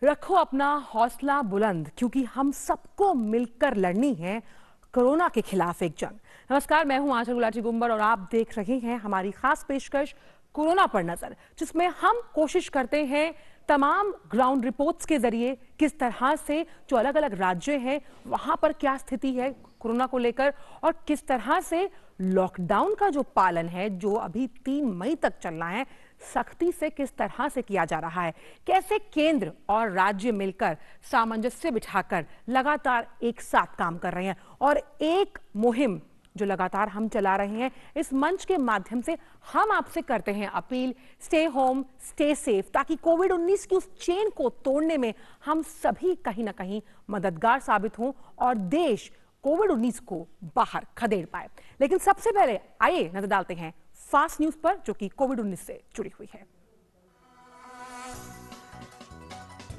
रखो अपना हौसला बुलंद, क्योंकि हम सबको मिलकर लड़नी है कोरोना के खिलाफ एक जंग। नमस्कार, मैं हूं आंचल गुलाटी गुंबर और आप देख रहे हैं हमारी खास पेशकश कोरोना पर नजर, जिसमें हम कोशिश करते हैं तमाम ग्राउंड रिपोर्ट्स के जरिए किस तरह से जो अलग अलग राज्य हैं वहां पर क्या स्थिति है कोरोना को लेकर और किस तरह से लॉकडाउन का जो पालन है जो अभी 3 मई तक चलना है सख्ती से किस तरह से किया जा रहा है, कैसे केंद्र और राज्य मिलकर सामंजस्य बिठाकर लगातार एक साथ काम कर रहे हैं और एक मुहिम जो लगातार हम चला रहे हैं इस मंच के माध्यम से हम आपसे करते हैं appeal, stay home stay safe, ताकि कोविड-19 की उस चेन को तोड़ने में हम सभी कहीं ना कहीं मददगार साबित हों और देश कोविड-19 को बाहर खदेड़ पाए। लेकिन सबसे पहले आइए नजर डालते हैं फास्ट न्यूज पर, जो कि कोविड-19 से जुड़ी हुई है।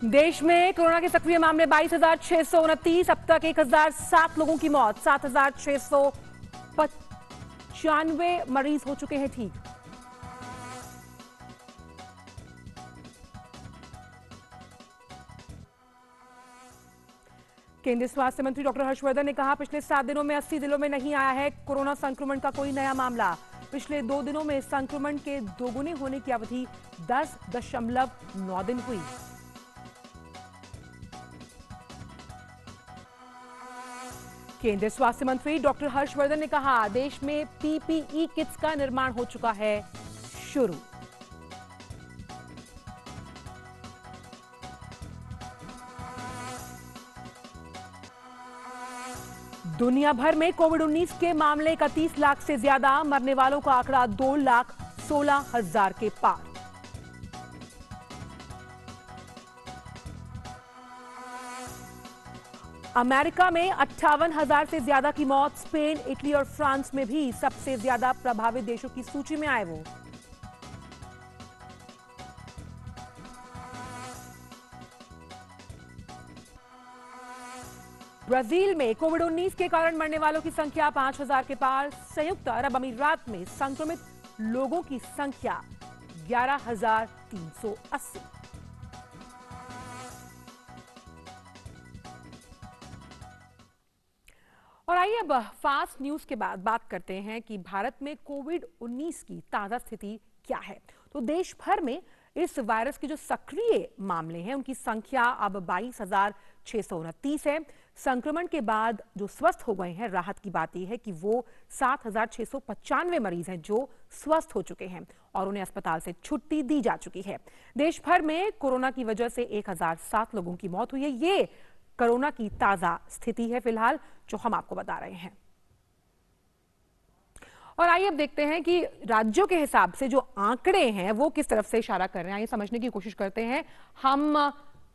देश में कोरोना के सक्रिय मामले 22,629, अब तक 1,007 लोगों की मौत, 7,695 मरीज हो चुके हैं ठीक। केंद्रीय स्वास्थ्य मंत्री डॉक्टर हर्षवर्धन ने कहा, पिछले 7 दिनों में 80 जिलों में नहीं आया है कोरोना संक्रमण का कोई नया मामला। पिछले 2 दिनों में संक्रमण के दोगुने होने की अवधि 10.9 दिन हुई। केंद्रीय स्वास्थ्य मंत्री डॉक्टर हर्षवर्धन ने कहा, देश में पीपीई किट्स का निर्माण हो चुका है शुरू। दुनिया भर में कोविड-19 के मामले 31 लाख से ज्यादा, मरने वालों का आंकड़ा 2,16,000 के पार। अमेरिका में 58,000 से ज्यादा की मौत, स्पेन, इटली और फ्रांस में भी सबसे ज्यादा प्रभावित देशों की सूची में आए वो। ब्राजील में कोविड-19 के कारण मरने वालों की संख्या 5,000 के पार। संयुक्त अरब अमीरात में संक्रमित लोगों की संख्या 11,380। और आइए अब फास्ट न्यूज के बाद बात करते हैं कि भारत में कोविड-19 की ताजा स्थिति क्या है। तो देश भर में इस वायरस के जो सक्रिय मामले हैं उनकी संख्या अब 22,629 है। संक्रमण के बाद जो स्वस्थ हो गए हैं, राहत की बात यह है कि वो 7,695 मरीज हैं जो स्वस्थ हो चुके हैं और उन्हें अस्पताल से छुट्टी दी जा चुकी है। देश भर में कोरोना की वजह से 1,007 लोगों की मौत हुई है। ये कोरोना की ताजा स्थिति है फिलहाल जो हम आपको बता रहे हैं। और आइए अब देखते हैं कि राज्यों के हिसाब से जो आंकड़े हैं वो किस तरफ से इशारा कर रहे हैं, ये समझने की कोशिश करते हैं हम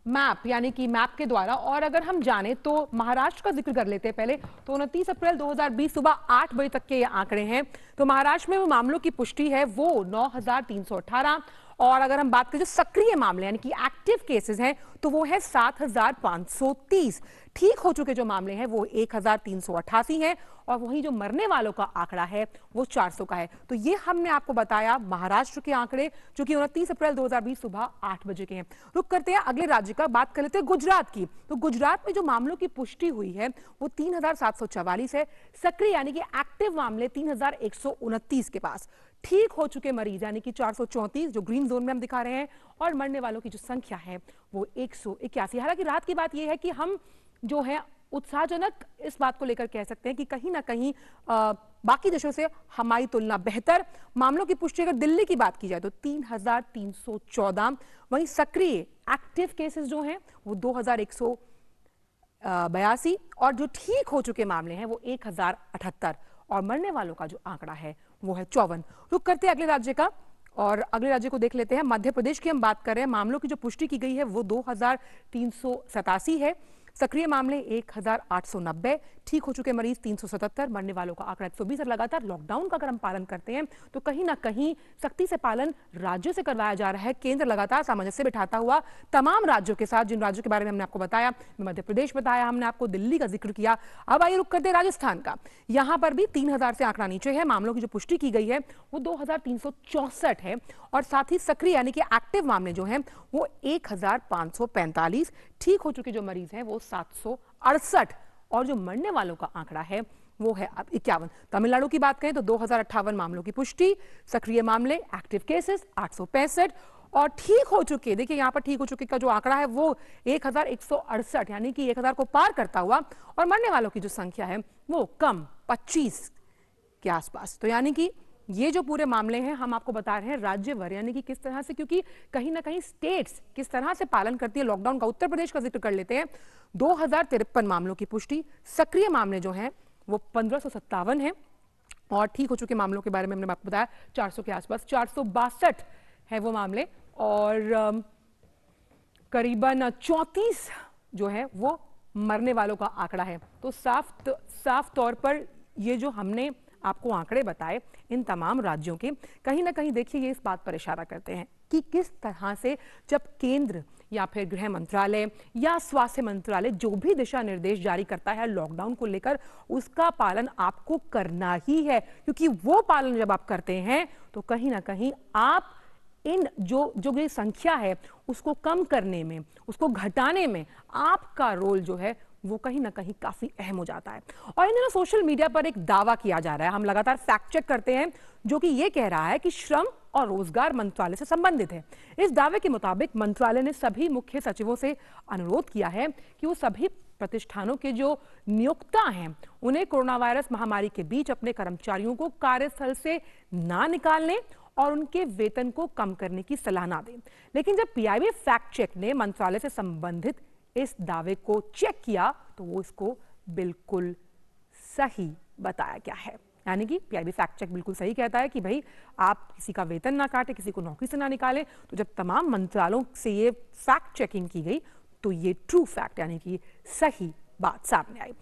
मैप यानी कि मैप के द्वारा। और अगर हम जाने तो महाराष्ट्र का जिक्र कर लेते हैं पहले। तो 29 अप्रैल 2020 सुबह 8 बजे तक के ये आंकड़े हैं। तो महाराष्ट्र में वो मामलों की पुष्टि है वो 9,318 और अगर हम बात करें जो सक्रिय मामले यानी कि एक्टिव केसेस हैं तो वो है 7,530। ठीक हो चुके जो मामले हैं वो 1,388 हैं और वहीं जो मरने वालों का आंकड़ा है वो 400 का है। तो ये हमने आपको बताया महाराष्ट्र के आंकड़े जो कि 29 अप्रैल 2020 सुबह 8 बजे के हैं। रुक करते हैं अगले राज्य का, बात कर लेते हैं गुजरात की। तो गुजरात में जो मामलों की पुष्टि हुई है वो 3,744 है। सक्रिय यानी कि एक्टिव मामले 3,129 के पास। ठीक हो चुके मरीज यानी कि 434 जो ग्रीन जोन में हम दिखा रहे हैं और मरने वालों की जो संख्या है वो 181। हालांकि राहत की बात यह है कि हम जो है उत्साहजनक इस बात को लेकर कह सकते हैं कि कहीं ना कहीं बाकी देशों से हमारी तुलना बेहतर। मामलों की पुष्टि अगर दिल्ली की बात की जाए तो 3,314, वहीं सक्रिय एक्टिव केसेस जो हैं वो 2,182 और जो ठीक हो चुके मामले हैं वो 1,078 और मरने वालों का जो आंकड़ा है वो है 54। रुक करते हैं अगले राज्य का और अगले राज्य को देख लेते हैं। मध्य प्रदेश की हम बात कर रहे हैं। मामलों की जो पुष्टि की गई है वो 2,387 है। सक्रिय मामले 1,890, ठीक हो चुके मरीज 377, मरने वालों का आंकड़ा 120। लगातार लॉकडाउन का अगर हम पालन करते हैं तो कहीं ना कहीं सख्ती से पालन राज्यों से करवाया जा रहा है। केंद्र लगातार सामंजस्य बिठाता हुआ तमाम राज्यों के साथ, जिन राज्यों के बारे में हमने आपको बताया, मध्य प्रदेश बताया हमने आपको, दिल्ली का जिक्र किया। अब आइए रुक करते राजस्थान का। यहां पर भी 3000 से आंकड़ा नीचे है। मामलों की जो पुष्टि की गई है वो 2364 है और साथ ही सक्रिय यानी कि एक्टिव मामले जो हैं वो 1545। ठीक हो चुके जो मरीज हैं वो 768 और जो मरने वालों का आंकड़ा है वो है अब 51। तमिलनाडु की बात करें तो 2058 मामलों की पुष्टि, सक्रिय मामले एक्टिव केसेस 865 और ठीक हो चुके, देखिए यहां पर ठीक हो चुके का जो आंकड़ा है वो 1168 यानी कि 1000 को पार करता हुआ और मरने वालों की जो संख्या है वो कम 25 के आसपास। तो यानी कि ये जो पूरे मामले हैं हम आपको बता रहे हैं राज्यवार, यानी कि किस तरह से, क्योंकि कहीं ना कहीं स्टेट्स किस तरह से पालन करती है लॉकडाउन का। उत्तर प्रदेश का जिक्र कर लेते हैं। 2053 मामलों की पुष्टि, सक्रिय मामले जो हैं वो 1557 है और ठीक हो चुके मामलों के बारे में हमने आपको बताया 400 के आसपास, 462 है वो मामले और करीबन 34 जो है वो मरने वालों का आंकड़ा है। तो साफ तौर पर ये जो हमने आपको आंकड़े बताए इन तमाम राज्यों के, कहीं ना कहीं देखिए ये इस बात पर इशारा करते हैं कि किस तरह से जब केंद्र या फिर गृह मंत्रालय या स्वास्थ्य मंत्रालय जो भी दिशा निर्देश जारी करता है लॉकडाउन को लेकर, उसका पालन आपको करना ही है, क्योंकि वो पालन जब आप करते हैं तो कहीं ना कहीं आप इन जो ये संख्या है उसको कम करने में, उसको घटाने में आपका रोल जो है वो कहीं ना कहीं काफी अहम हो जाता है। और इन दिनों सोशल मीडिया पर एक दावा किया जा रहा है, हम लगातार फैक्ट चेक करते हैं, जो कि ये कह रहा है कि श्रम और रोजगार मंत्रालय से संबंधित है। इस दावे के मुताबिक मंत्रालय ने सभी मुख्य सचिवों से अनुरोध किया है कि वो सभी प्रतिष्ठानों के जो नियोक्ता हैं उन्हें कोरोना वायरस महामारी के बीच अपने कर्मचारियों को कार्यस्थल से ना निकालने और उनके वेतन को कम करने की सलाह ना दें। लेकिन जब पीआईबी फैक्ट चेक ने मंत्रालय से संबंधित इस दावे को चेक किया तो वो इसको बिल्कुल सही बताया गया है। यानी कि पीआईबी फैक्ट चेक बिल्कुल सही कहता है कि भाई आप किसी का वेतन ना काटे, किसी को नौकरी से ना निकालें। तो जब तमाम मंत्रालयों से ये फैक्ट चेकिंग की गई तो ये ट्रू फैक्ट यानी कि सही बात सामने आई।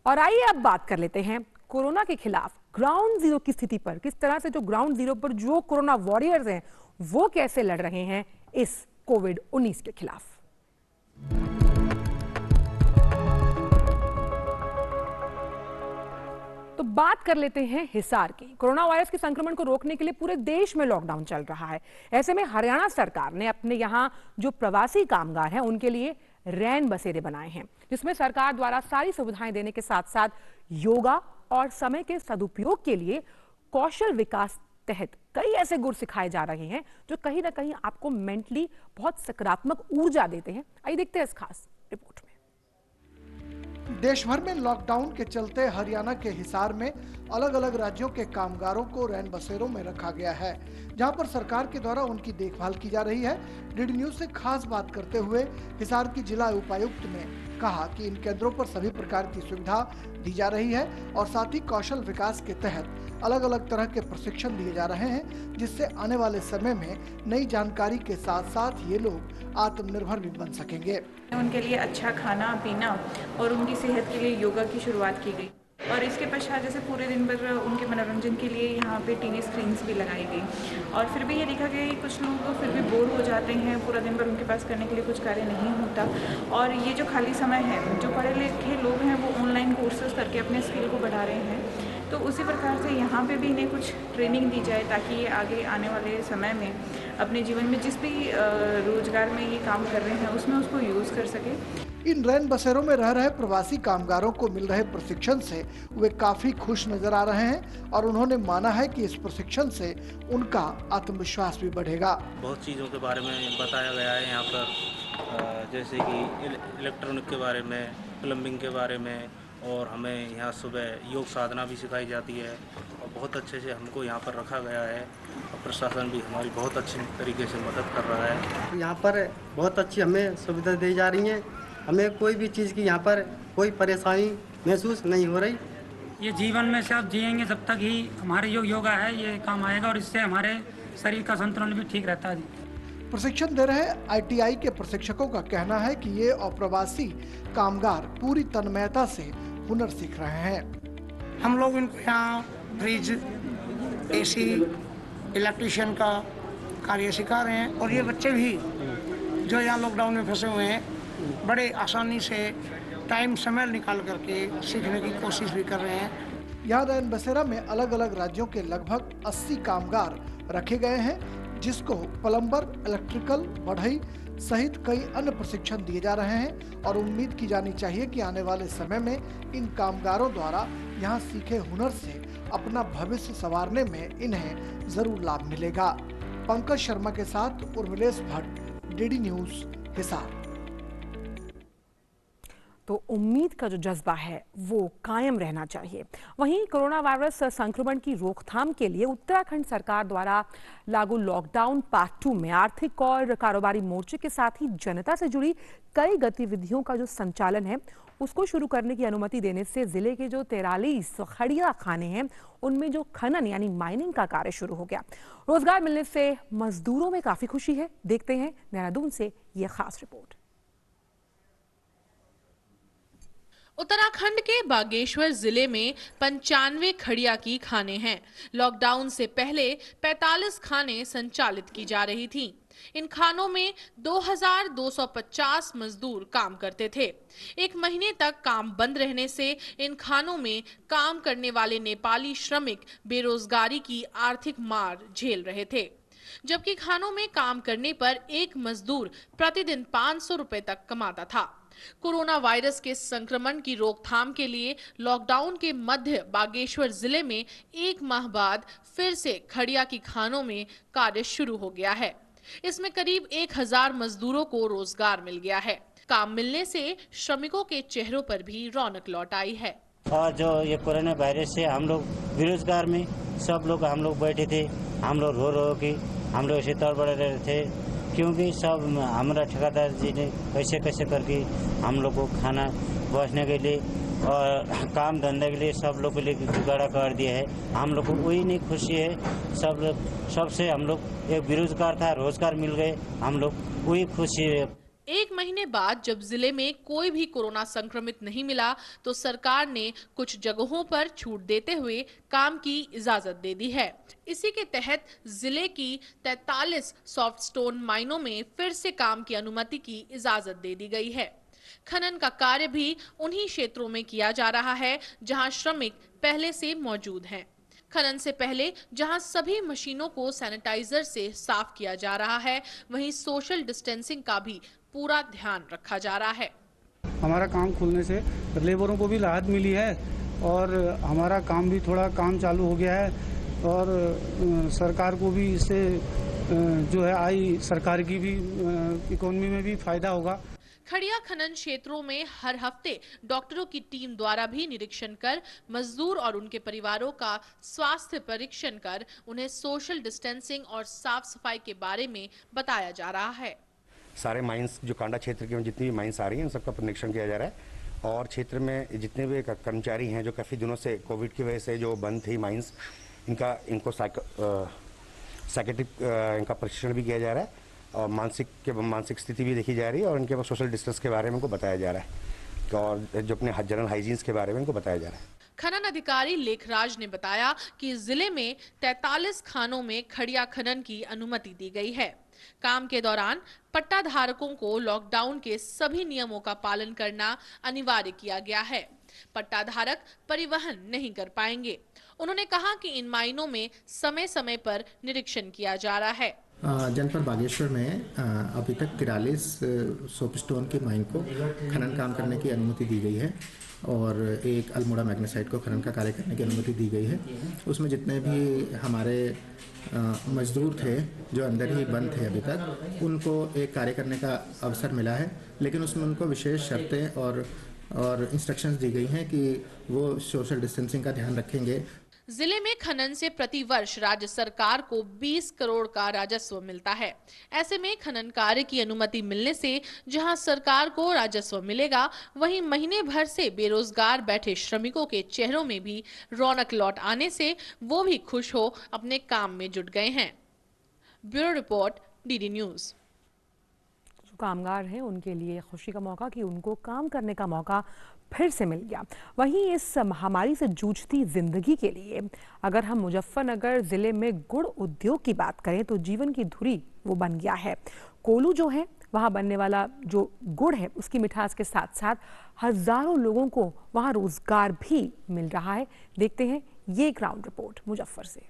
और आइए अब बात कर लेते हैं कोरोना के खिलाफ ग्राउंड जीरो की स्थिति पर, किस तरह से जो ग्राउंड जीरो पर जो कोरोना वॉरियर्स हैं वो कैसे लड़ रहे हैं इस कोविड-19 के खिलाफ। तो बात कर लेते हैं हिसार की। कोरोना वायरस के संक्रमण को रोकने के लिए पूरे देश में लॉकडाउन चल रहा है। ऐसे में हरियाणा सरकार ने अपने यहां जो प्रवासी कामगार हैं उनके लिए रैन बसेरे बनाए हैं, जिसमें सरकार द्वारा सारी सुविधाएं देने के साथ साथ योगा और समय के सदुपयोग के लिए कौशल विकास तहत कई ऐसे गुर सिखाए जा रहे हैं जो कहीं ना कहीं आपको मेंटली बहुत सकारात्मक ऊर्जा देते हैं। आइए देखते हैं इस खास रिपोर्ट में। देश भर में लॉकडाउन के चलते हरियाणा के हिसार में अलग अलग राज्यों के कामगारों को रैन बसेरों में रखा गया है, जहां पर सरकार के द्वारा उनकी देखभाल की जा रही है। डीडी न्यूज से खास बात करते हुए हिसार की जिला उपायुक्त ने कहा कि इन केंद्रों पर सभी प्रकार की सुविधा दी जा रही है और साथ ही कौशल विकास के तहत अलग अलग तरह के प्रशिक्षण दिए जा रहे हैं, जिससे आने वाले समय में नई जानकारी के साथ साथ ये लोग आत्मनिर्भर भी बन सकेंगे। उनके लिए अच्छा खाना पीना और उनकी सेहत के लिए योगा की शुरुआत की गई और इसके पश्चात जैसे पूरे दिन भर उनके मनोरंजन के लिए यहाँ पे टीवी स्क्रीन्स भी लगाई गई। और फिर भी ये देखा गया कि कुछ लोग तो फिर भी बोर हो जाते हैं, पूरा दिन भर उनके पास करने के लिए कुछ कार्य नहीं होता और ये जो खाली समय है, जो पढ़े लिखे लोग हैं वो ऑनलाइन कोर्सेज करके अपने स्किल को बढ़ा रहे हैं। तो उसी प्रकार से यहाँ पे भी इन्हें कुछ ट्रेनिंग दी जाए ताकि ये आगे आने वाले समय में अपने जीवन में जिस भी रोजगार में ये काम कर रहे हैं उसमें उसको यूज़ कर सके। इन रैन बसेरों में रह रहे प्रवासी कामगारों को मिल रहे प्रशिक्षण से वे काफी खुश नजर आ रहे हैं और उन्होंने माना है कि इस प्रशिक्षण से उनका आत्मविश्वास भी बढ़ेगा। बहुत चीज़ों के बारे में बताया गया है यहाँ पर, जैसे कि इलेक्ट्रॉनिक के बारे में, प्लम्बिंग के बारे में, और हमें यहाँ सुबह योग साधना भी सिखाई जाती है और बहुत अच्छे से हमको यहाँ पर रखा गया है और प्रशासन भी हमारी बहुत अच्छी तरीके से मदद कर रहा है। यहाँ पर बहुत अच्छी हमें सुविधा दी जा रही हैं, हमें कोई भी चीज़ की यहाँ पर कोई परेशानी महसूस नहीं हो रही। ये जीवन में सब जिएंगे जब तक ही हमारे योगा है ये काम आएगा और इससे हमारे शरीर का संतुलन भी ठीक रहता है। प्रशिक्षण दे रहे आईटीआई के प्रशिक्षकों का कहना है कि ये अप्रवासी कामगार पूरी तन्मयता से हुनर सीख रहे हैं। हम लोग इनको यहाँ फ्रिज, एसी, इलेक्ट्रिशियन का कार्य सिखा रहे हैं और ये बच्चे भी जो यहाँ लॉकडाउन में फंसे हुए हैं बड़े आसानी से टाइम समय निकाल करके सीखने की कोशिश भी कर रहे हैं। यहाँ रैन बसेरा में अलग अलग राज्यों के लगभग 80 कामगार रखे गए हैं, जिसको प्लम्बर, इलेक्ट्रिकल, बढ़ई सहित कई अन्य प्रशिक्षण दिए जा रहे हैं और उम्मीद की जानी चाहिए कि आने वाले समय में इन कामगारों द्वारा यहाँ सीखे हुनर से अपना भविष्य संवारने में इन्हें जरूर लाभ मिलेगा। पंकज शर्मा के साथ उर्मिलेश भट्ट, डीडी न्यूज, हिसार। तो उम्मीद का जो जज्बा है वो कायम रहना चाहिए। वहीं कोरोना वायरस संक्रमण की रोकथाम के लिए उत्तराखंड सरकार द्वारा लागू लॉकडाउन पार्ट 2 में आर्थिक और कारोबारी मोर्चे के साथ ही जनता से जुड़ी कई गतिविधियों का जो संचालन है उसको शुरू करने की अनुमति देने से जिले के जो 43 खड़िया खाने हैं उनमें जो खनन यानी माइनिंग का कार्य शुरू हो गया। रोजगार मिलने से मजदूरों में काफी खुशी है। देखते हैं देहरादून से ये खास रिपोर्ट। उत्तराखंड के बागेश्वर जिले में 95 खड़िया की खाने हैं। लॉकडाउन से पहले 45 खाने संचालित की जा रही थीं। इन खानों में 2250 मजदूर काम करते थे। एक महीने तक काम बंद रहने से इन खानों में काम करने वाले नेपाली श्रमिक बेरोजगारी की आर्थिक मार झेल रहे थे, जबकि खानों में काम करने पर एक मजदूर प्रतिदिन 500 रुपए तक कमाता था। कोरोना वायरस के संक्रमण की रोकथाम के लिए लॉकडाउन के मध्य बागेश्वर जिले में एक माह बाद फिर से खड़िया की खानों में कार्य शुरू हो गया है। इसमें करीब 1000 मजदूरों को रोजगार मिल गया है। काम मिलने से श्रमिकों के चेहरों पर भी रौनक लौट आई है। और जो ये कोरोना वायरस से हम लोग बेरोजगार में सब लोग हम लोग बैठे थे, हम लोग रो के हम लोग इसी तौर पर रहे थे, क्योंकि सब हमारा ठेकेदार जी ने कैसे करके हम लोग को खाना बचने के लिए और काम धंधे के लिए सब लोग के लिए जुगाड़ा कर दिया है। हम लोग को वही नहीं खुशी है। सबसे हम लोग एक बेरोजगार था, रोजगार मिल गए, हम लोग वही खुशी है। एक महीने बाद जब जिले में कोई भी कोरोना संक्रमित नहीं मिला तो सरकार ने कुछ जगहों पर छूट देते हुए काम की इजाजत दे दी है। इसी के तहत जिले की 43 सॉफ्ट स्टोन माइनों में फिर से काम की अनुमति की इजाजत दे दी गई है। खनन का कार्य भी उन्हीं क्षेत्रों में किया जा रहा है जहां श्रमिक पहले से मौजूद हैं। खनन से पहले जहां सभी मशीनों को सैनिटाइजर से साफ किया जा रहा है, वहीं सोशल डिस्टेंसिंग का भी पूरा ध्यान रखा जा रहा है। हमारा काम खुलने से लेबरों को भी राहत मिली है और हमारा काम भी थोड़ा काम चालू हो गया है और सरकार को भी इससे जो है आई सरकार की भी इकोनॉमी में भी फायदा होगा। खड़िया खनन क्षेत्रों में हर हफ्ते डॉक्टरों की टीम द्वारा भी निरीक्षण कर मजदूर और उनके परिवारों का स्वास्थ्य परीक्षण कर उन्हें सोशल डिस्टेंसिंग और साफ सफाई के बारे में बताया जा रहा है। सारे माइंस जो कांडा क्षेत्र के जितनी भी माइंस आ रही हैं उन सबका निरीक्षण किया जा रहा है और क्षेत्र में जितने भी कर्मचारी हैं जो काफ़ी दिनों से कोविड की वजह से जो बंद थी माइंस, इनको साइकेट्रिक इनका प्रशिक्षण भी किया जा रहा है और मानसिक स्थिति भी देखी जा रही है और इनके सोशल डिस्टेंस के बारे में इनको बताया जा रहा है और जो अपने जनरल हाइजीन्स के बारे में इनको बताया जा रहा है। खनन अधिकारी लेखराज ने बताया कि जिले में 43 खानों में खड़िया खनन की अनुमति दी गई है। काम के दौरान पट्टा धारकों को लॉकडाउन के सभी नियमों का पालन करना अनिवार्य किया गया है। पट्टा धारक परिवहन नहीं कर पाएंगे। उन्होंने कहा कि इन माइनों में समय समय पर निरीक्षण किया जा रहा है। जनपद बागेश्वर में अभी तक 43 सोपस्टोन की माइन को खनन काम करने की अनुमति दी गई है और एक अल्मोड़ा मैग्नेसाइट को खनन का कार्य करने की अनुमति दी गई है। उसमें जितने भी हमारे मजदूर थे जो अंदर ही बंद थे अभी तक, उनको एक कार्य करने का अवसर मिला है, लेकिन उसमें उनको विशेष शर्तें और इंस्ट्रक्शंस दी गई हैं कि वो सोशल डिस्टेंसिंग का ध्यान रखेंगे। जिले में खनन से प्रति वर्ष राज्य सरकार को 20 करोड़ का राजस्व मिलता है। ऐसे में खनन कार्य की अनुमति मिलने से जहां सरकार को राजस्व मिलेगा, वहीं महीने भर से बेरोजगार बैठे श्रमिकों के चेहरों में भी रौनक लौट आने से वो भी खुश हो अपने काम में जुट गए हैं। Bureau report, DD news. कामगार हैं उनके लिए खुशी का मौका कि उनको काम करने का मौका फिर से मिल गया। वहीं इस महामारी से जूझती जिंदगी के लिए अगर हम मुजफ्फरनगर जिले में गुड़ उद्योग की बात करें तो जीवन की धुरी वो बन गया है। कोलू जो है वहाँ बनने वाला जो गुड़ है उसकी मिठास के साथ साथ हजारों लोगों को वहाँ रोजगार भी मिल रहा है। देखते हैं ये ग्राउंड रिपोर्ट मुजफ्फर से।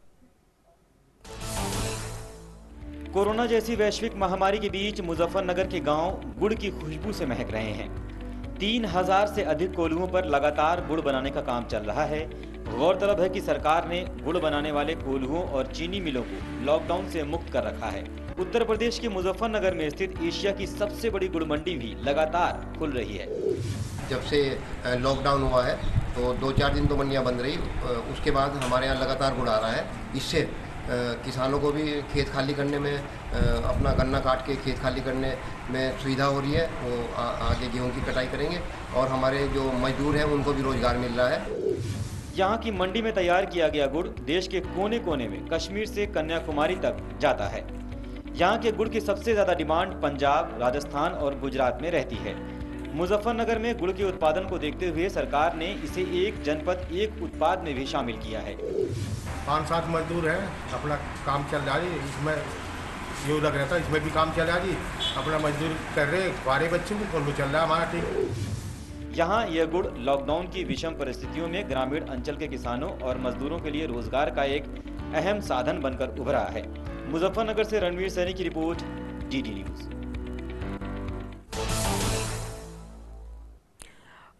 कोरोना जैसी वैश्विक महामारी के बीच मुजफ्फरनगर के गांव गुड़ की खुशबू से महक रहे हैं। 3000 से अधिक कोल्हुओं पर लगातार गुड़ बनाने का काम चल रहा है। गौरतलब है कि सरकार ने गुड़ बनाने वाले कोल्हुओं और चीनी मिलों को लॉकडाउन से मुक्त कर रखा है। उत्तर प्रदेश के मुजफ्फरनगर में स्थित एशिया की सबसे बड़ी गुड़ मंडी भी लगातार खुल रही है। जब से लॉकडाउन हुआ है तो 2-4 दिन तो मंडियाँ बंद रही, उसके बाद हमारे यहाँ लगातार गुड़ आ रहा है। इससे किसानों को भी खेत खाली करने में, अपना गन्ना काट के खेत खाली करने में सुविधा हो रही है। वो आगे गेहूं की कटाई करेंगे और हमारे जो मजदूर हैं उनको भी रोजगार मिल रहा है। यहाँ की मंडी में तैयार किया गया गुड़ देश के कोने कोने में कश्मीर से कन्याकुमारी तक जाता है। यहाँ के गुड़ की सबसे ज्यादा डिमांड पंजाब, राजस्थान और गुजरात में रहती है। मुजफ्फरनगर में गुड़ के उत्पादन को देखते हुए सरकार ने इसे एक जनपद एक उत्पाद में भी शामिल किया है। 5-7 मजदूर हैं, अपना काम चल रहा है। इसमें यूँ लग रहा था, इसमें भी काम चल रहा है जी, अपना मजदूर कर रहे, 12 बच्चों को और वो चल रहा है हमारा ठीक। यहाँ यह गुड़ लॉकडाउन की विषम परिस्थितियों में ग्रामीण अंचल के किसानों और मजदूरों के लिए रोजगार का एक अहम साधन बनकर उभरा है। मुजफ्फरनगर से रणवीर सैनी की रिपोर्ट, DD न्यूज।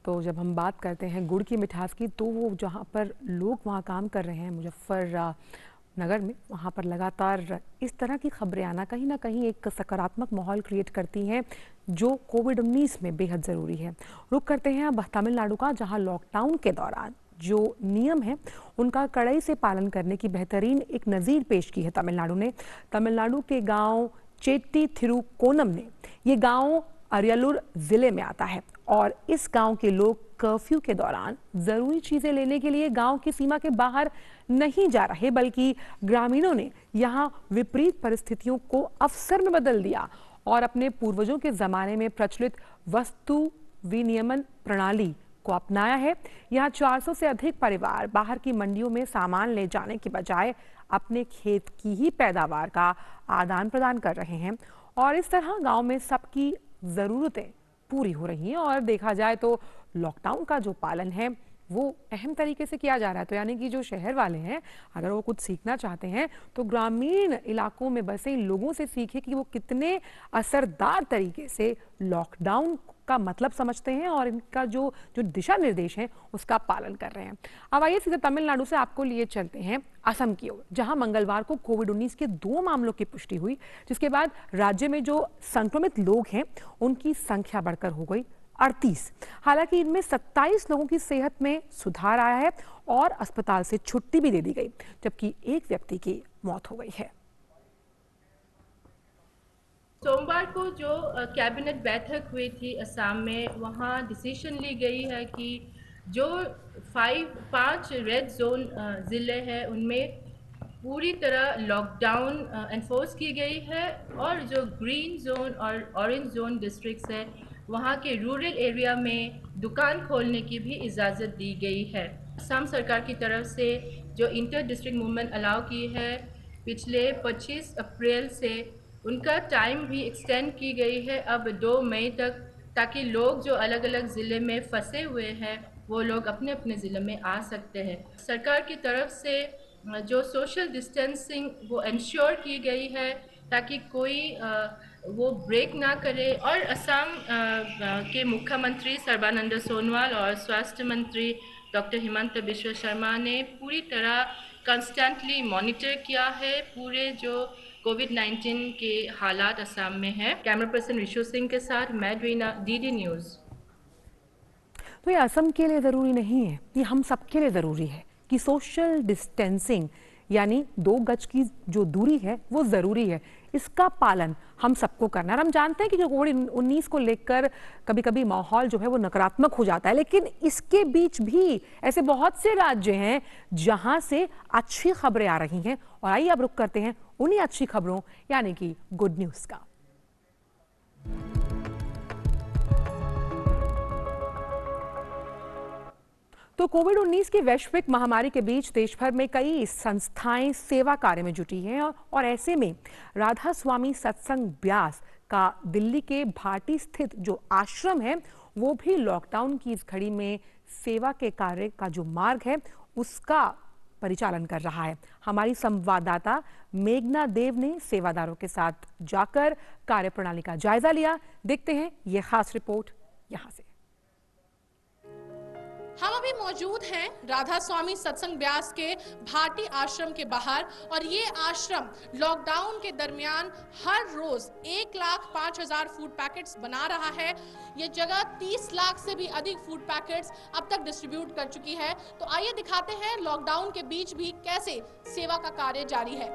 तो जब हम बात करते हैं गुड़ की मिठास की तो वो जहाँ पर लोग वहाँ काम कर रहे हैं मुजफ्फरनगर में, वहाँ पर लगातार इस तरह की खबरें आना कहीं ना कहीं एक सकारात्मक माहौल क्रिएट करती हैं जो कोविड-19 में बेहद ज़रूरी है। रुक करते हैं अब तमिलनाडु का, जहाँ लॉकडाउन के दौरान जो नियम है उनका कड़ाई से पालन करने की बेहतरीन एक नज़ीर पेश की है तमिलनाडु ने। तमिलनाडु के गाँव चेट्टी थिरुकोनम ने, ये गाँव अरियलूर जिले में आता है और इस गांव के लोग कर्फ्यू के दौरान जरूरी चीजें लेने के लिए गांव की सीमा के बाहर नहीं जा रहे, बल्कि ग्रामीणों ने यहां विपरीत परिस्थितियों को अवसर में बदल दिया और अपने पूर्वजों के जमाने में प्रचलित वस्तु विनियमन प्रणाली को अपनाया है। यहाँ 400 से अधिक परिवार बाहर की मंडियों में सामान ले जाने के बजाय अपने खेत की ही पैदावार का आदान प्रदान कर रहे हैं और इस तरह गांव में सबकी ज़रूरतें पूरी हो रही हैं। और देखा जाए तो लॉकडाउन का जो पालन है वो अहम तरीके से किया जा रहा है। तो यानी कि जो शहर वाले हैं अगर वो कुछ सीखना चाहते हैं तो ग्रामीण इलाकों में बसे लोगों से सीखे कि वो कितने असरदार तरीके से लॉकडाउन का मतलब समझते हैं और इनका जो दिशा निर्देश है उसका पालन कर रहे हैं। अब आइए सीधे तमिलनाडु से आपको लिए चलते हैं असम की ओर, जहां मंगलवार को कोविड-19 के 2 मामलों की पुष्टि हुई, जिसके बाद राज्य में जो संक्रमित लोग हैं उनकी संख्या बढ़कर हो गई 38। हालांकि इनमें 27 लोगों की सेहत में सुधार आया है और अस्पताल से छुट्टी भी दे दी गई, जबकि एक व्यक्ति की मौत हो गई है। सोमवार को जो कैबिनेट बैठक हुई थी असम में, वहाँ डिसीजन ली गई है कि जो 5 रेड जोन ज़िले हैं उनमें पूरी तरह लॉकडाउन एनफोर्स की गई है और जो ग्रीन जोन और ऑरेंज जोन डिस्ट्रिक्ट्स है वहाँ के रूरल एरिया में दुकान खोलने की भी इजाज़त दी गई है। असम सरकार की तरफ से जो इंटर डिस्ट्रिक्ट मूवमेंट अलाउ की है पिछले 25 अप्रैल से उनका टाइम भी एक्सटेंड की गई है अब 2 मई तक, ताकि लोग जो अलग अलग ज़िले में फंसे हुए हैं वो लोग अपने अपने ज़िले में आ सकते हैं। सरकार की तरफ से जो सोशल डिस्टेंसिंग वो इंश्योर की गई है ताकि कोई वो ब्रेक ना करे। और असम के मुख्यमंत्री सर्बानंद सोनोवाल और स्वास्थ्य मंत्री डॉक्टर हिमंत बिश्व शर्मा ने पूरी तरह कंस्टेंटली मॉनिटर किया है पूरे जो कोविड-19 के हालात असम में है। कैमरा पर्सन विशु सिंह के साथ मैं ड्रीना, DD न्यूज़। तो ये असम के लिए ज़रूरी नहीं है, ये हम सबके लिए ज़रूरी है कि सोशल डिस्टेंसिंग यानी 2 गज की जो दूरी है वो ज़रूरी है, इसका पालन हम सबको करना है। हम जानते हैं कि जो कोविड-19 को लेकर कभी कभी माहौल जो है वो नकारात्मक हो जाता है, लेकिन इसके बीच भी ऐसे बहुत से राज्य हैं जहां से अच्छी खबरें आ रही हैं। और आइए अब रुक करते हैं उन्हीं अच्छी खबरों यानी कि गुड न्यूज़ का। तो कोविड-19 की वैश्विक महामारी के बीच देश भर में कई संस्थाएं सेवा कार्य में जुटी हैं और ऐसे में राधा स्वामी सत्संग ब्यास का दिल्ली के भाटी स्थित जो आश्रम है वो भी लॉकडाउन की इस घड़ी में सेवा के कार्य का जो मार्ग है उसका परिचालन कर रहा है। हमारी संवाददाता मेघना देव ने सेवादारों के साथ जाकर कार्यप्रणाली का जायजा लिया। देखते हैं ये खास रिपोर्ट यहां से। हम अभी मौजूद हैं राधा स्वामी सत्संग ब्यास के भाटी आश्रम के बाहर और ये आश्रम लॉकडाउन के दरमियान हर रोज 1,05,000 फूड पैकेट्स बना रहा है। ये जगह 30 लाख से भी अधिक फूड पैकेट्स अब तक डिस्ट्रीब्यूट कर चुकी है। तो आइए दिखाते हैं लॉकडाउन के बीच भी कैसे सेवा का कार्य जारी है।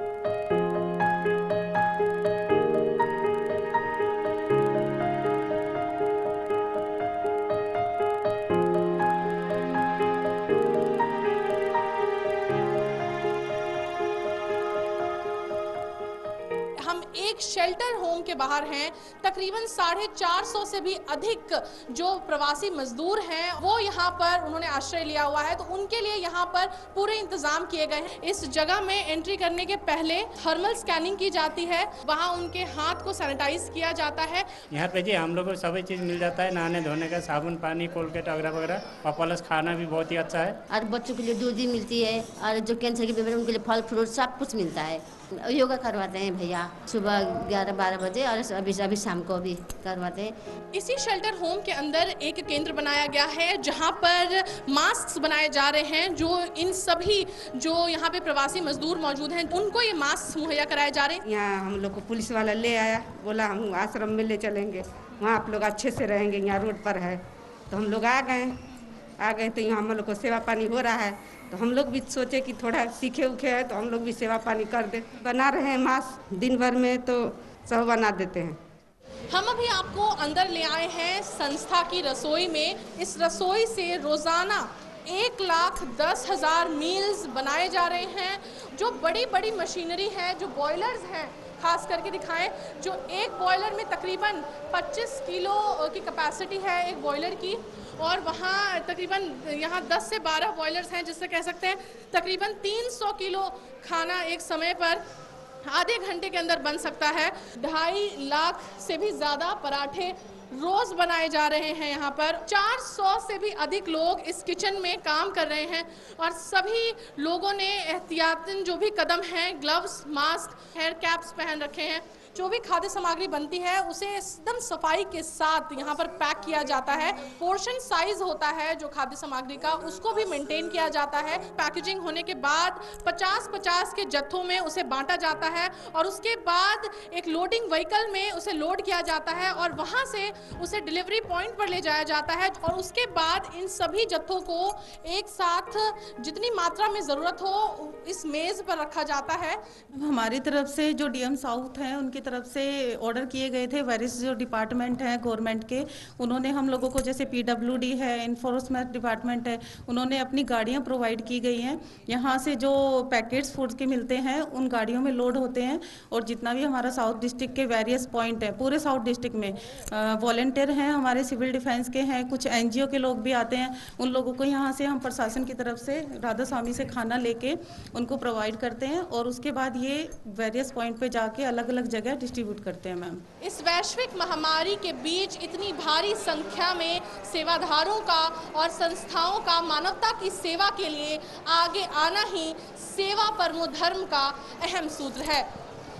एक शेल्टर होम के बाहर हैं। तकरीबन 450 से भी अधिक जो प्रवासी मजदूर हैं वो यहाँ पर उन्होंने आश्रय लिया हुआ है, तो उनके लिए यहाँ पर पूरे इंतजाम किए गए हैं। इस जगह में एंट्री करने के पहले थर्मल स्कैनिंग की जाती है, वहाँ उनके हाथ को सैनिटाइज किया जाता है। यहाँ पे जी हम लोग को सभी चीज़ मिल जाता है, नहाने धोने का साबुन पानी कोलगेट वगैरह वगैरह, और प्लस खाना भी बहुत ही अच्छा है। और बच्चों के लिए दूध भी मिलती है और जो कैंसर के बीमारी उनके लिए फल फ्रूट सब कुछ मिलता है। योगा करवाते हैं भैया सुबह 11-12 बजे और अभी शाम को भी करवाते हैं। इसी शेल्टर होम के अंदर एक केंद्र बनाया गया है जहां पर मास्क बनाए जा रहे हैं। जो इन सभी जो यहाँ पे प्रवासी मजदूर मौजूद हैं उनको ये मास्क मुहैया कराए जा रहे हैं। यहाँ हम लोग को पुलिस वाला ले आया, बोला हम आश्रम में ले चलेंगे, वहाँ आप लोग अच्छे से रहेंगे, यहाँ रोड पर है। तो हम लोग आ गए तो यहाँ हम लोग को सेवा पानी हो रहा है, तो हम लोग भी सोचे कि थोड़ा सीखे उखे है तो हम लोग भी सेवा पानी कर दे। बना रहे हैं मास्क, दिन भर में तो सब बना देते हैं। हम अभी आपको अंदर ले आए हैं संस्था की रसोई में। इस रसोई से रोजाना 1,10,000 मील्स बनाए जा रहे हैं। जो बड़ी बड़ी मशीनरी है, जो बॉयलर्स हैं, खास करके दिखाएं, जो एक बॉयलर में तकरीबन 25 किलो की कैपेसिटी है एक बॉयलर की, और वहाँ तकरीबन यहाँ 10 से 12 बॉयलर्स हैं, जिससे कह सकते हैं तकरीबन 300 किलो खाना एक समय पर आधे घंटे के अंदर बन सकता है। 2.5 लाख से भी ज़्यादा पराठे रोज बनाए जा रहे हैं। यहाँ पर 400 से भी अधिक लोग इस किचन में काम कर रहे हैं और सभी लोगों ने एहतियातन जो भी कदम हैं, ग्लव्स, मास्क, हेयर कैप्स पहन रखे हैं। जो भी खाद्य सामग्री बनती है उसे एकदम सफाई के साथ यहाँ पर पैक किया जाता है। पोर्शन साइज होता है जो खाद्य सामग्री का, उसको भी मेंटेन किया जाता है। पैकेजिंग होने के बाद 50-50 के जत्थों में उसे बांटा जाता है और उसके बाद एक लोडिंग व्हीकल में उसे लोड किया जाता है और वहाँ से उसे डिलीवरी पॉइंट पर ले जाया जाता है और उसके बाद इन सभी जत्थों को एक साथ जितनी मात्रा में ज़रूरत हो इस मेज़ पर रखा जाता है। हमारी तरफ से जो डीएम साउथ हैं उनकी तरफ से ऑर्डर किए गए थे। वेरियस जो डिपार्टमेंट हैं गवर्नमेंट के, उन्होंने हम लोगों को, जैसे पीडब्ल्यूडी है, इन्फोर्समेंट डिपार्टमेंट है, उन्होंने अपनी गाड़ियां प्रोवाइड की गई हैं। यहाँ से जो पैकेट्स फूड के मिलते हैं उन गाड़ियों में लोड होते हैं और जितना भी हमारा साउथ डिस्ट्रिक्ट के वेरियस पॉइंट है, पूरे साउथ डिस्ट्रिक्ट में वॉलंटियर हैं, हमारे सिविल डिफेंस के हैं, कुछ एनजीओ के लोग भी आते हैं। उन लोगों को यहाँ से हम प्रशासन की तरफ से राधा स्वामी से खाना लेके उनको प्रोवाइड करते हैं और उसके बाद ये वेरियस पॉइंट पे जाके अलग अलग जगह डिस्ट्रीब्यूट करते हैं। मैम, इस वैश्विक महामारी के बीच इतनी भारी संख्या में सेवादारों का और संस्थाओं का मानवता की सेवा के लिए आगे आना ही सेवा परमो धर्म का अहम सूत्र है।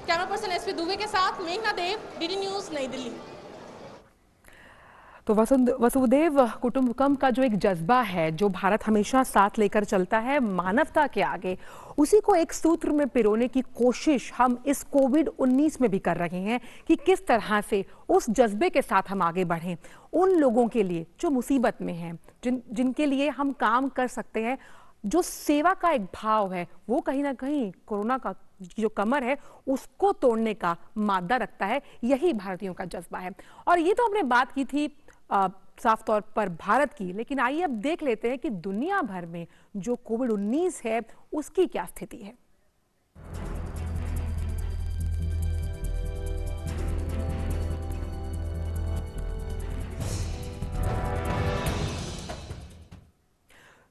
कैमरा पर्सन एसपी दुबे के साथ मेघना देव, डीडी न्यूज़, नई दिल्ली। तो वसुधैव कुटुंबकम का जो एक जज्बा है, जो भारत हमेशा साथ लेकर चलता है मानवता के आगे, उसी को एक सूत्र में पिरोने की कोशिश हम इस कोविड-19 में भी कर रहे हैं कि किस तरह से उस जज्बे के साथ हम आगे बढ़ें उन लोगों के लिए जो मुसीबत में हैं, जिनके लिए हम काम कर सकते हैं। जो सेवा का एक भाव है वो कहीं ना कहीं कोरोना का जो कमर है उसको तोड़ने का मादा रखता है। यही भारतीयों का जज्बा है। और ये तो हमने बात की थी साफ तौर पर भारत की, लेकिन आइए अब देख लेते हैं कि दुनिया भर में जो कोविड-19 है उसकी क्या स्थिति है।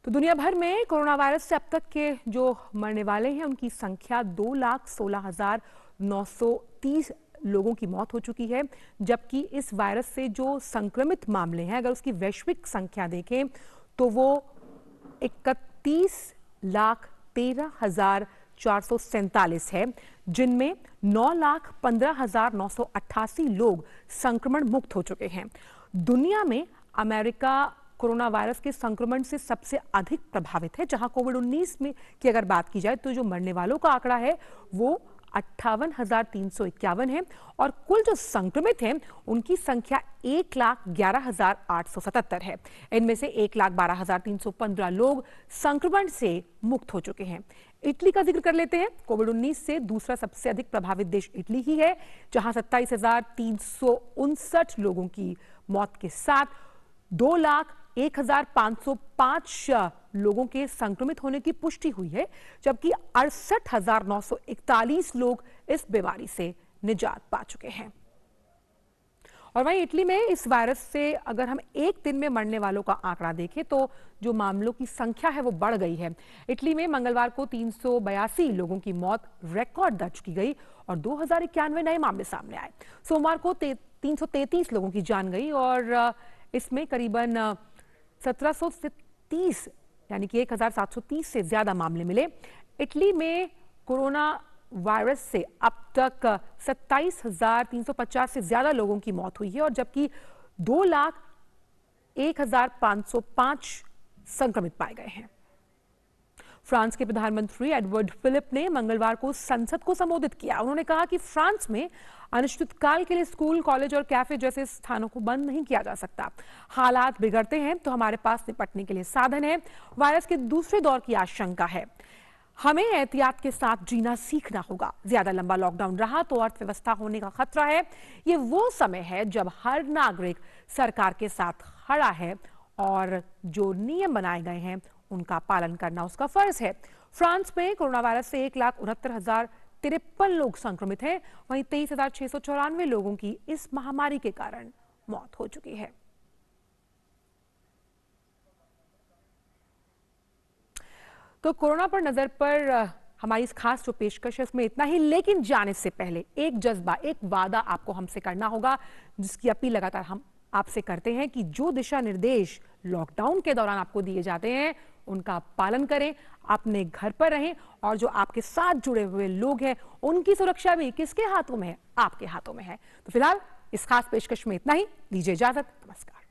तो दुनिया भर में कोरोना वायरस से अब तक के जो मरने वाले हैं उनकी संख्या 2,16,930 लोगों की मौत हो चुकी है, जबकि इस वायरस से जो संक्रमित मामले हैं अगर उसकी वैश्विक संख्या देखें तो वो 31,13,447 है, जिनमें 9,15,988 लोग संक्रमण मुक्त हो चुके हैं। दुनिया में अमेरिका कोरोना वायरस के संक्रमण से सबसे अधिक प्रभावित है, जहां कोविड-19 में की अगर बात की जाए तो जो मरने वालों का आंकड़ा है वो 58,351 है और कुल जो संक्रमित हैं उनकी संख्या 1,11,877 है। इनमें से 1,12,315 लोग संक्रमण से मुक्त हो चुके हैं। इटली का जिक्र कर लेते हैं। कोविड-19 से दूसरा सबसे अधिक प्रभावित देश इटली ही है, जहां 27,359 लोगों की मौत के साथ 2,01,505 लोगों के संक्रमित होने की पुष्टि हुई है, जबकि 68,941 लोग इस बीमारी से निजात पा चुके हैं। और वहीं इटली में इस वायरस से अगर हम एक दिन में मरने वालों का आंकड़ा देखें तो जो मामलों की संख्या है वो बढ़ गई है। इटली में मंगलवार को 382 लोगों की मौत रिकॉर्ड दर्ज की गई और 2091 नए मामले सामने आए। सोमवार को 333 लोगों की जान गई और इसमें करीबन 1730 यानी कि 1730 से ज्यादा मामले मिले। इटली में कोरोना वायरस से अब तक 27,350 से ज्यादा लोगों की मौत हुई है और जबकि 2,01,505 संक्रमित पाए गए हैं। फ्रांस के प्रधानमंत्री एडवर्ड फिलिप ने मंगलवार को संसद को संबोधित किया। उन्होंने कहा कि फ्रांस में अनिश्चितकाल के लिए स्कूल, कॉलेज और कैफे जैसे स्थानों को बंद नहीं किया जा सकता। हालात बिगड़ते हैं तो हमारे पास निपटने के लिए साधन है। वायरस के दूसरे दौर की आशंका है। हमें एहतियात के साथ जीना सीखना होगा। ज्यादा लंबा लॉकडाउन रहा तो अर्थव्यवस्था होने का खतरा है। ये वो समय है जब हर नागरिक सरकार के साथ खड़ा है और जो नियम बनाए गए हैं उनका पालन करना उसका फर्ज है। फ्रांस में कोरोना वायरस से 1,69,053 लोग संक्रमित हैं, वहीं 23,694 लोगों की इस महामारी के कारण मौत हो चुकी है। तो कोरोना पर नजर पर हमारी इस खास जो पेशकश है उसमें इतना ही, लेकिन जाने से पहले एक जज्बा, एक वादा आपको हमसे करना होगा, जिसकी अपील लगातार हम आपसे करते हैं कि जो दिशा निर्देश लॉकडाउन के दौरान आपको दिए जाते हैं उनका पालन करें, अपने घर पर रहें और जो आपके साथ जुड़े हुए लोग हैं उनकी सुरक्षा भी किसके हाथों में है? आपके हाथों में है। तो फिलहाल इस खास पेशकश में इतना ही। दीजिए इजाजत। नमस्कार।